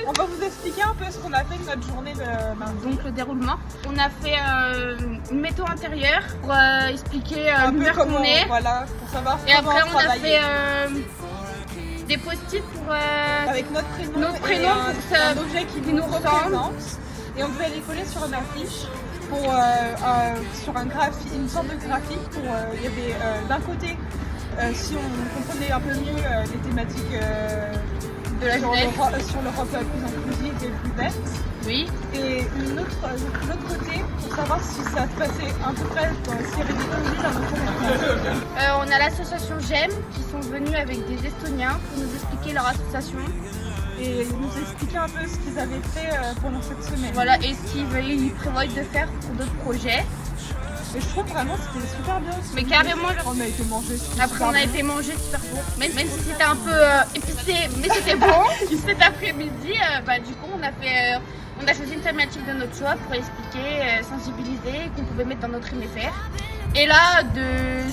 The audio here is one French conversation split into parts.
On va vous expliquer un peu ce qu'on a fait de notre journée de mardi. Donc le déroulement. On a fait une météo intérieure pour expliquer Un peu l'univers comment, qu'on est. voilà, pour savoir Et comment après on a travailler. fait des post-it pour Avec notre prénom, notre et pour que ça un objet qui nous nous ressemble. représente. Et on devait les coller sur une affiche, pour, sur une sorte de graphique. Il y avait d'un côté, si on comprenait un peu mieux les thématiques De la jeunesse. sur l'Europe plus inclusive et plus verte. Oui. Et l'autre côté, pour savoir si ça se passait à peu près, s'il y avait des conflits dans notre pays. On a l'association GEM qui sont venus avec des Estoniens pour nous expliquer leur association. Et nous expliquer un peu ce qu'ils avaient fait pendant cette semaine. Voilà, et ce qu'ils prévoient de faire pour d'autres projets. Et je trouve vraiment que c'était super bien. Mais carrément, On a été manger. après on a été manger super bon. Même si c'était un peu épicé, mais c'était bon. Cet après-midi, du coup on a choisi une thématique de notre choix pour expliquer, sensibiliser, qu'on pouvait mettre dans notre MFR. Et là, de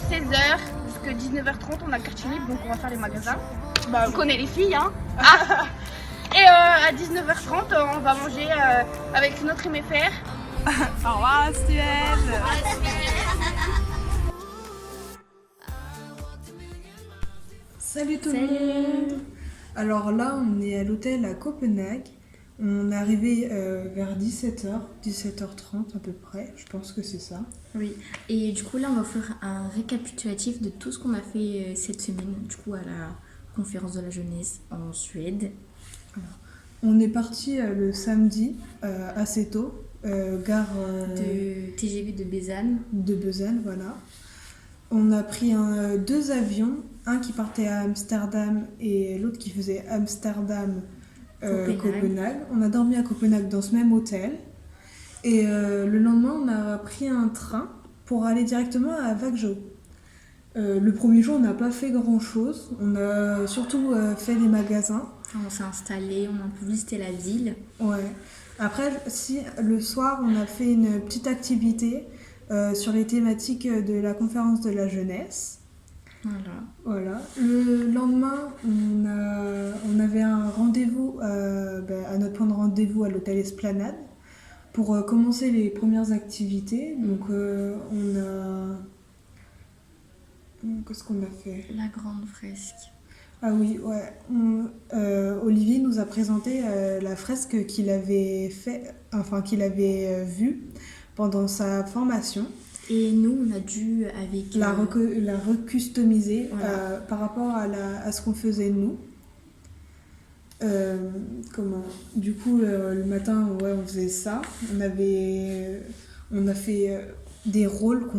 16h jusqu'à 19h30, on a quartier libre, donc on va faire les magasins. On connaît les filles, hein. Ah. Et à 19h30, on va manger avec notre MFR. Au revoir, Suède. Salut tout le monde. Alors là, on est à l'hôtel à Copenhague. On est arrivé vers 17h, 17h30 à peu près, je pense que c'est ça. Oui, et du coup là on va faire un récapitulatif de tout ce qu'on a fait cette semaine, du coup à la conférence de la jeunesse en Suède. On est parti le samedi assez tôt, gare De TGV de Bézanne. de Besançon, voilà. On a pris deux avions, un qui partait à Amsterdam et l'autre qui faisait Amsterdam Copenhague. On a dormi à Copenhague dans ce même hôtel. Et le lendemain, on a pris un train pour aller directement à Växjö. Le premier jour, on n'a pas fait grand-chose. On a surtout fait les magasins. On s'est installé, on a un peu visité la ville. Ouais. Après, si le soir, on a fait une petite activité sur les thématiques de la conférence de la jeunesse. Voilà. Le lendemain, on avait un rendez-vous à notre point de rendez-vous à l'hôtel Esplanade pour commencer les premières activités. Donc, qu'est-ce qu'on a fait ? La grande fresque. Ah oui, ouais. Olivier nous a présenté la fresque qu'il avait vue pendant sa formation. Et nous, on a dû, avec... La recustomiser Voilà. par rapport à ce qu'on faisait nous. Du coup, le matin, ouais, on faisait ça. On a fait des rôles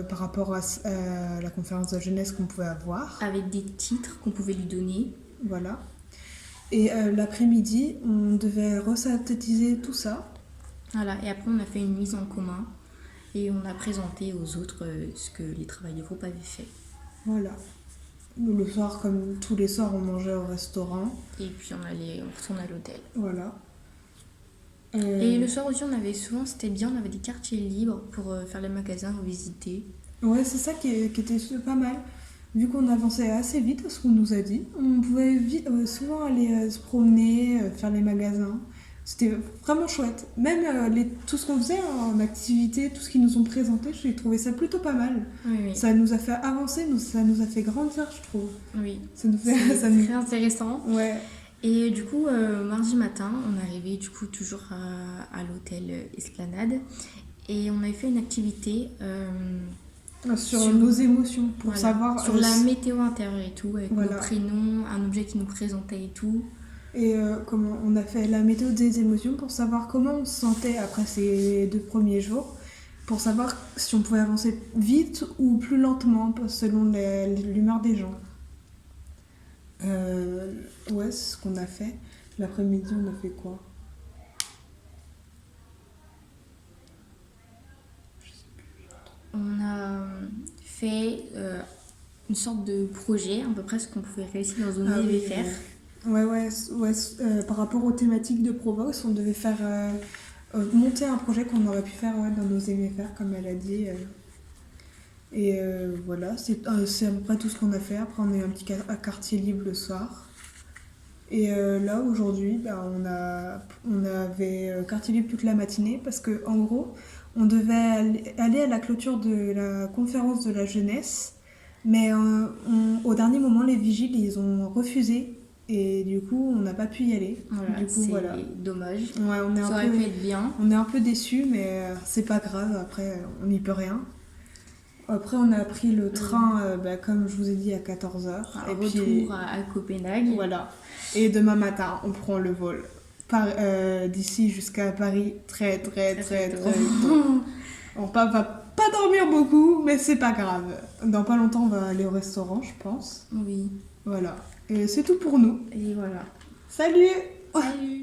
par rapport à la conférence de jeunesse qu'on pouvait avoir. Avec des titres qu'on pouvait lui donner. Voilà. Et l'après-midi, on devait resynthétiser tout ça. Voilà, et après on a fait une mise en commun. Et on a présenté aux autres ce que les travailleurs de groupe avaient fait. Voilà. Le soir, comme tous les soirs, on mangeait au restaurant. Et puis on retourne à l'hôtel. Voilà. Et le soir aussi, c'était bien, on avait des quartiers libres pour faire les magasins, visiter. Ouais, c'est ça qui était pas mal. Vu qu'on avançait assez vite à ce qu'on nous a dit, on pouvait souvent aller se promener, faire les magasins. C'était vraiment chouette. Même tout ce qu'on faisait en activité, tout ce qu'ils nous ont présenté, j'ai trouvé ça plutôt pas mal. Oui. Ça nous a fait avancer, ça nous a fait grandir, je trouve. Oui. C'est très intéressant. Ouais. Et du coup, mardi matin, on est arrivé du coup toujours à l'hôtel Esplanade. Et on avait fait une activité sur nos émotions, pour savoir... Sur la météo intérieure et tout, avec nos Voilà. prénoms, un objet qui nous présentait et tout. Et on a fait la méthode des émotions pour savoir comment on se sentait après ces 2 premiers jours, pour savoir si on pouvait avancer vite ou plus lentement selon l'humeur des gens. Ouais, c'est ce qu'on a fait. L'après-midi, on a fait quoi ? On a fait une sorte de projet, à peu près ce qu'on pouvait réussir dans une MFR. Ouais, par rapport aux thématiques de Provox, on devait faire monter un projet qu'on aurait pu faire dans nos MFR, comme elle a dit. Et voilà, c'est à peu près tout ce qu'on a fait. Après, on a eu un petit quartier libre le soir. Et là, aujourd'hui, on avait quartier libre toute la matinée parce que en gros, on devait aller à la clôture de la conférence de la jeunesse, mais au dernier moment, les vigiles, ils ont refusé. Et du coup, on n'a pas pu y aller. Voilà, du coup, c'est voilà. dommage. Ouais, Ça aurait pu être bien. On est un peu déçus, mais c'est pas grave. Après, on n'y peut rien. Après, on a pris le train, comme je vous ai dit, à 14h. Et retour à Copenhague. Voilà. Et demain matin, on prend le vol d'ici jusqu'à Paris très tôt. On va pas dormir beaucoup, mais c'est pas grave. Dans pas longtemps, on va aller au restaurant, je pense. Oui. Voilà. Et c'est tout pour nous. Et voilà. Salut! Salut!